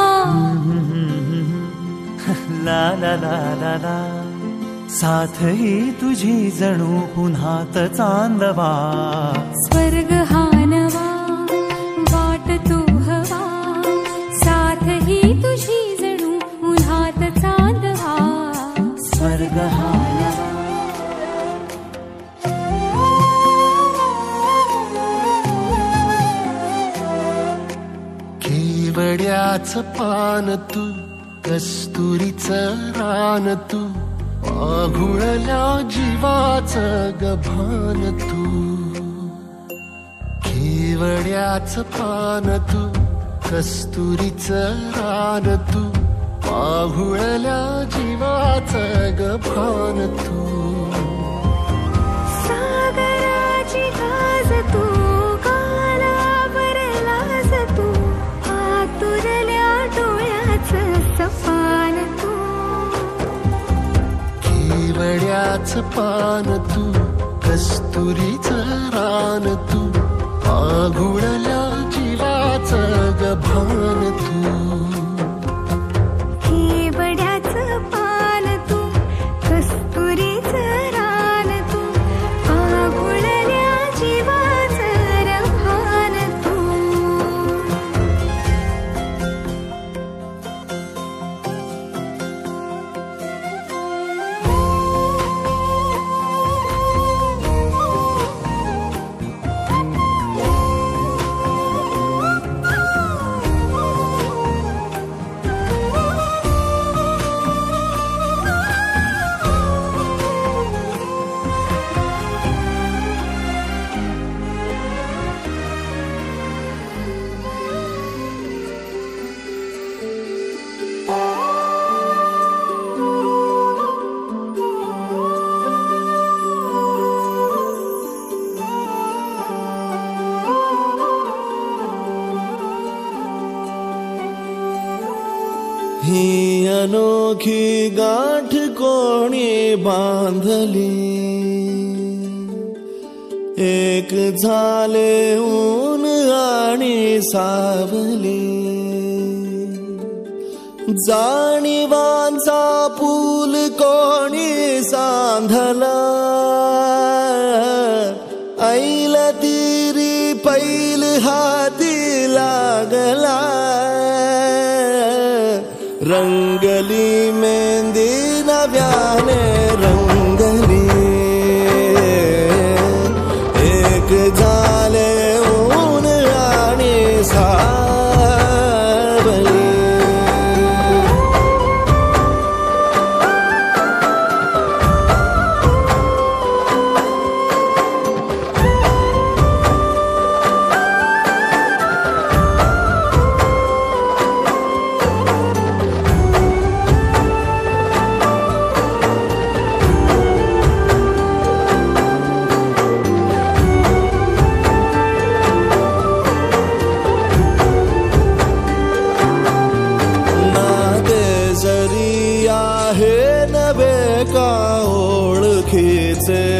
ला ला ला ला ला साथ ही तुझी जणू पुन्हात चांदवा. स्वर्ग हा नवा वाट तू हवा, साथ ही तुझी जणू पुन्हात चांदवा. स्वर्ग हा नवा. केवड्याच पान तू, कस्तुरीचं रान तू, आघुळल्या जीवाचं गभान तू. केवड्याच पान तू, कस्तुरीचं रान तू, आघुळल्या जीवाचं गभान तू. सागराची गाज तू, कालावर लाज तू, आतुरल्या डोळ्याचं सपान तू. केवड्याच पान तू, कस्तुरीचं रान तू, आघुळल्या जीवाचं गभान तू. केवड्याचं पान तू, कस्तुरीचं रान तू, आघुळल्या जीवाचं रभान तू. ही अनोखी गाठ कोणी बांधली, एक झाले ऊन आणि सावली. जाणीवांचा पूल कोणी सांधला, ऐल तिरी पैल हाती लागला. रंगली मेहंदी नव्याने रंगली, एक झाले ऊन आणि सावली.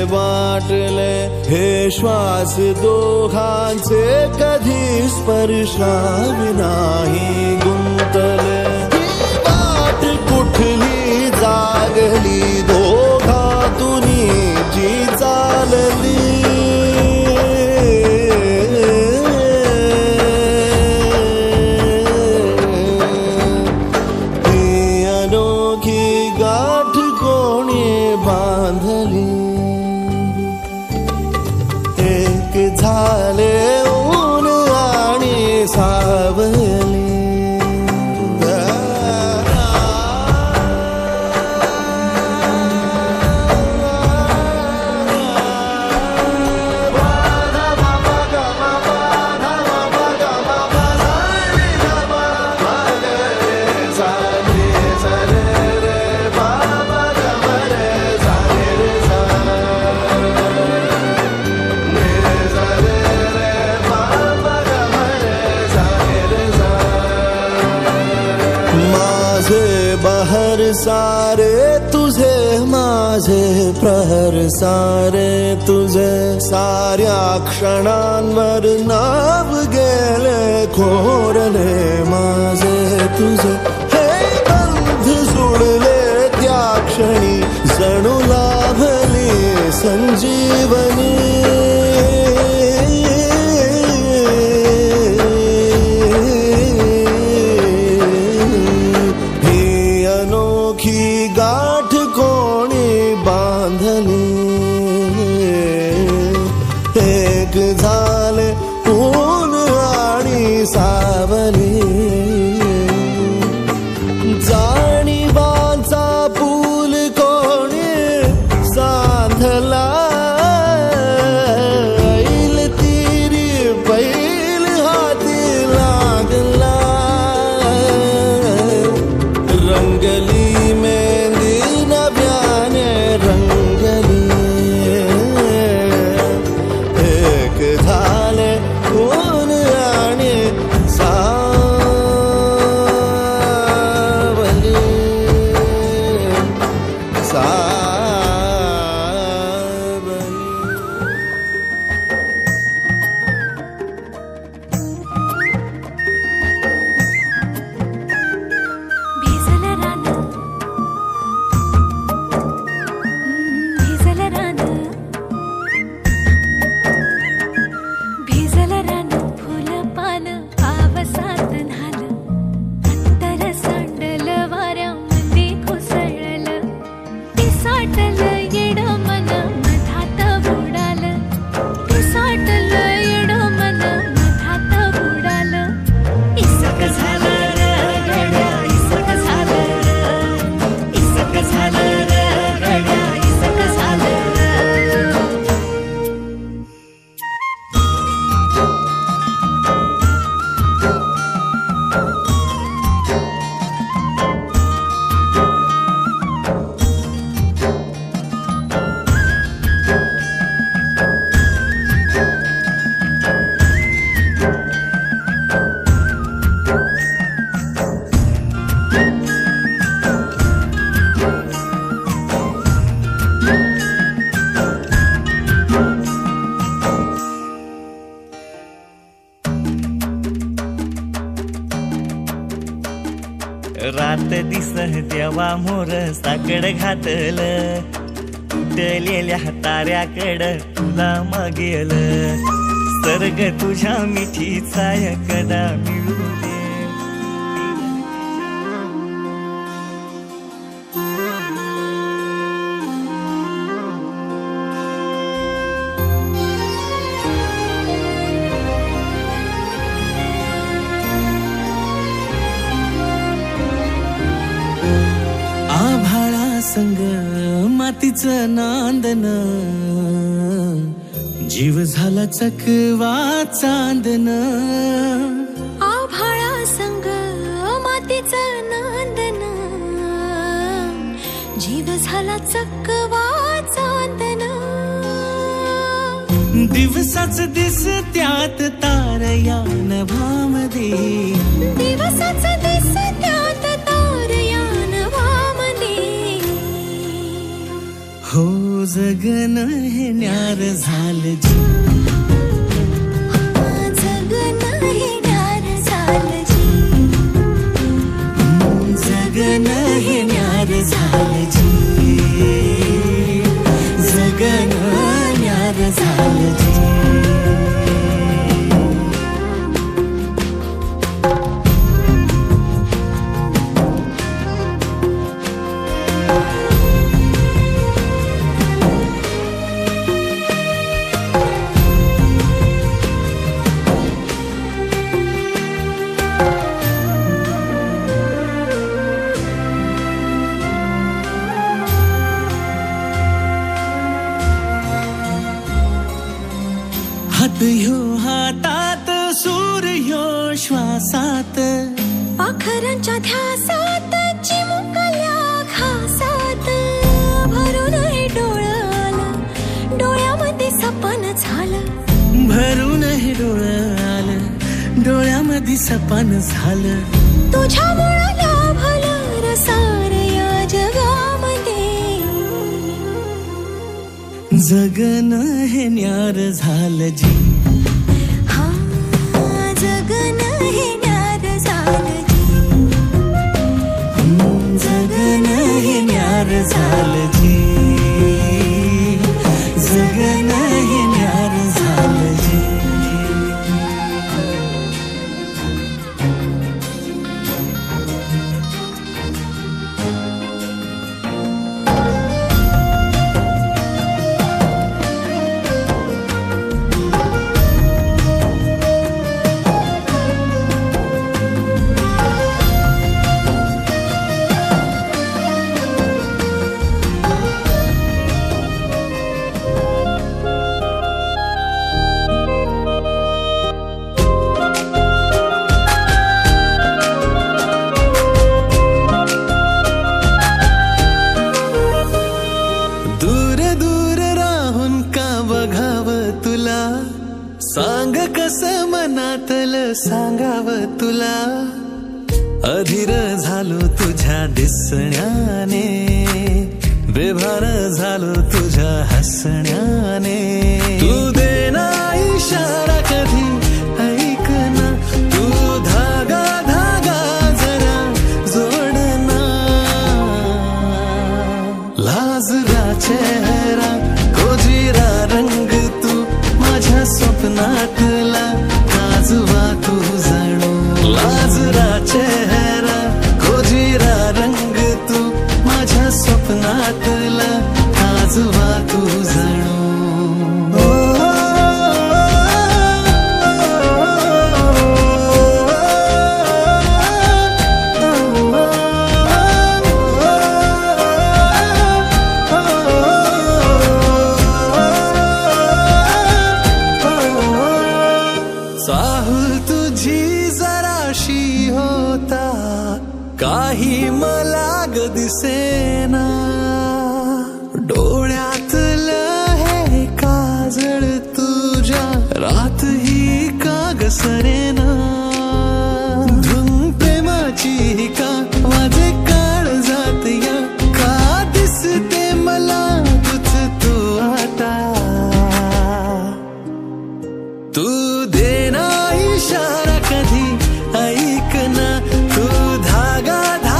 वाटले हे श्वास दोघांचे कधी स्पर्शाविनाही गुंतले. वाट कुठली जागली दोघातुनी जी चालली. ही अनोखी गाठ कोणी बांधली, झाले ऊन आणि सावली. बहर सारे तुझे माझे प्रहर सारे तुझे. साऱ्या क्षणांवर नाव गेले खोरले माझे तुझे. हे बंध जुळले त्या क्षणी जणू रात दिस देवा मोर साकड घातलं, उठलेल्या ताऱ्याकडं तुला मागेल, सर्ग तुझ्या मिठी छाया कदा मिळू दे. संग मातीचं नांदन, जीव झाला चकवा चांदन. आभाळा संग मातीचं नांदन, जीव झाला चकवा चांदन. दिवसाच दिस त्यात तारया नभामध्ये, दिवसाच दिस त्यात तारया नभामध्ये. हो जगन हे न्यार झालं जी, जगन हे न्यार झालं जी, जगन हे न्यार झालं जी, जगन न्यार झालं जी. हात ह्यो हातात, सूर्य श्वासात, पाखरांच्या ध्यासात, चिमुकल्या घासात. भरून हे डोळं आलं, डोळ्यामध्ये सपन झालं, भरून हे डोळं आलं, डोळ्यामध्ये सपन झालं. तुझ्यामुळं लाभलं रसार या जगामध्ये. जगन हे न्यार झालं जी, हा जगन हे न्यार झालं जी, जगन हे न्यार झालं जी, जगन हे न्यार झालं जी. सांग कसं मनातलं सांगावं तुला, अधीर झालो तुझ्या दिसण्याने, बेभान झालो तुझ्या हसण्याने. तू देना इशारा कधी ऐक ना, तू धागा धागा जरा जोडना. लाजरा चेहरा कोजिरा रंग तू माझ्या स्वप्नातला, काजवा तू जणू. लाजरा चेहरा कोजिरा रंग तू माझ्या स्वप्नातला, काजवा तू जणू. चाहूल तुझी जराशी होता, काही मला ग दिसेना. डोळ्यातलं हे काजळ तुझ्या रात ही का ग सरेना. धुन प्रेमाची का माझे काळ जात या, का दिसते मला तुझ तू आता. तू देना इशारा कधी ऐक ना, तू धागा धागा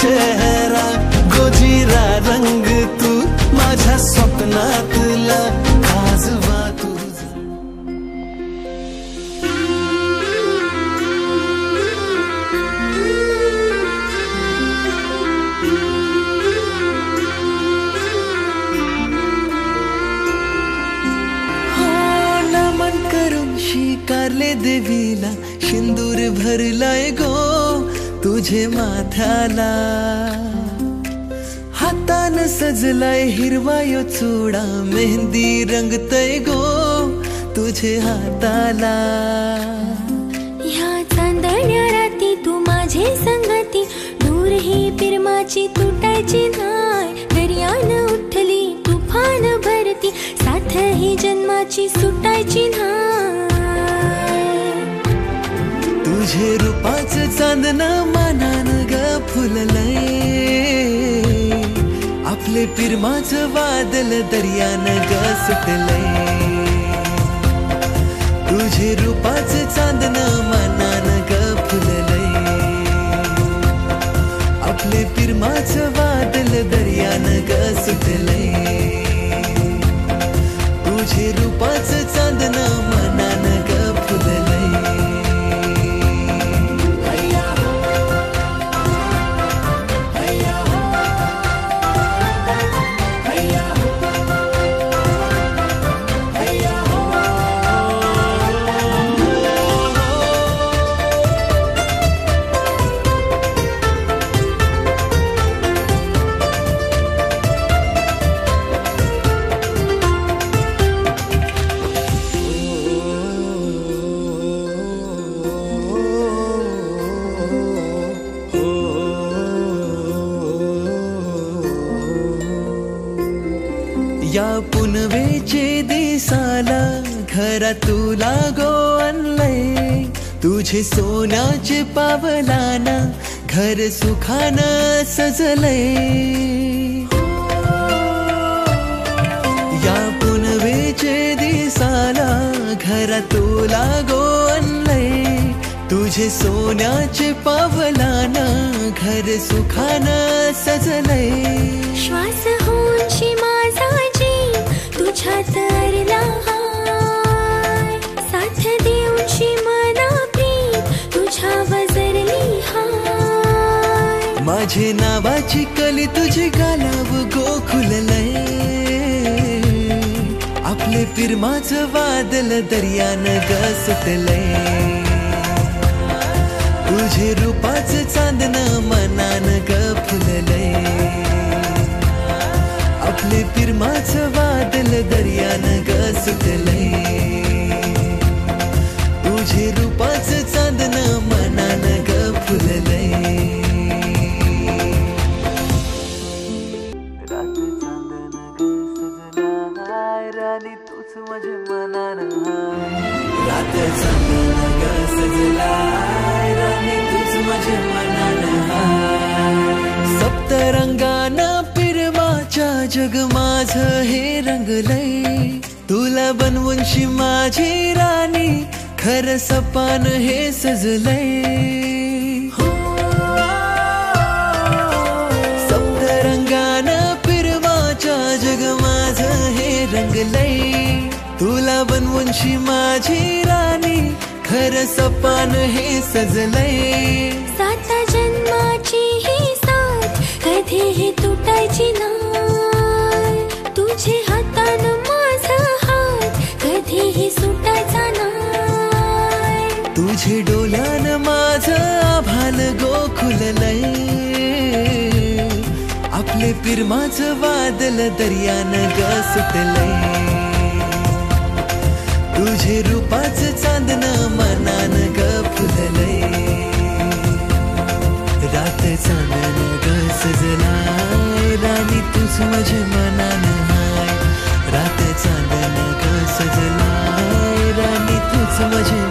चेहरा गोजिरा रंग तू माझ्या स्वप्नातला खाजवा तू स्वीकारले देवीला सिंदूर भरलाय गो तुझे माथ्याला हातान सजलाय हिरवायो चुडा मेहंदी रंगतय गो तुझे हाताला ह्या चांदण्या राती तू माझे संगती दूर ही पिरमाची तुटायची नाय दर्यान उठली तुफान भरती साथ ही जन्माची सुटायची नाय तुझे रूपाचं चांदन मानान ग फुललंय आपले पिरमाचं वादल दर्यान ग सुटलंय तुझे रूपाचं चांदन मानान ग फुललंय आपले पिरमाचं वादल दर्यान ग सुटलंय तुझे रूपाचं चांदन मानान ग फुललंय या पुनवेचे दिसाला घरा तुला गो आणलंय तुझे सोन्याचे पावलाना घर सुखानं सजलंय या पुनवेचे दिसाला घरा तुला गो आणलंय तुझे सोन्याचे पावलाना घर सुखानं सजलंय श्वास होऊनशी माझा तुझ्यात अरला हाय साथ देऊनशी मना प्रीत तुझ्या वजरली हाय माझे नावाची कली तुझे गालाव गोखुललंय आपले पिरमाचं वादल दर्यान ग सुटलंय तुझे रूपाचं चांदन मनान ग फुललंय आपले पिरमाचं वादल दर्यान ग सुटलंय तुझे रूपाचं चांदन मनान ग फुललंय रात चांदन ग सजला हाय राणी तूच माझ्या मनान हाय रात चांदन ग सजला हाय राणी तूच माझ्या मनान हाय सप्तरंगानं जग माझ हे रंगलंय तुला बनवूनशी माझी राणी खर सपान हे सजलंय सप्तरंगानं पिरवाच्या जग माझ हे रंगलंय तुला बनवूनशी माझी राणी खर सपान हे सजलंय सात जन्माची ही साथ कधीही तुटायची नाही तुझे हातान माझा हात कधीही सुटायचा नाही तुझे डोल्यान माझं आभाल गोखुललंय आपले पिरमाचं वादल दर्यान ग सुटलंय तुझे रूपाचं चांदन मनान ग फुललंय रात चांदन ग सजलाय राणी तूच माझ्या मनान हाय रात चांदन ग सजलाय राणी तूच माझ्या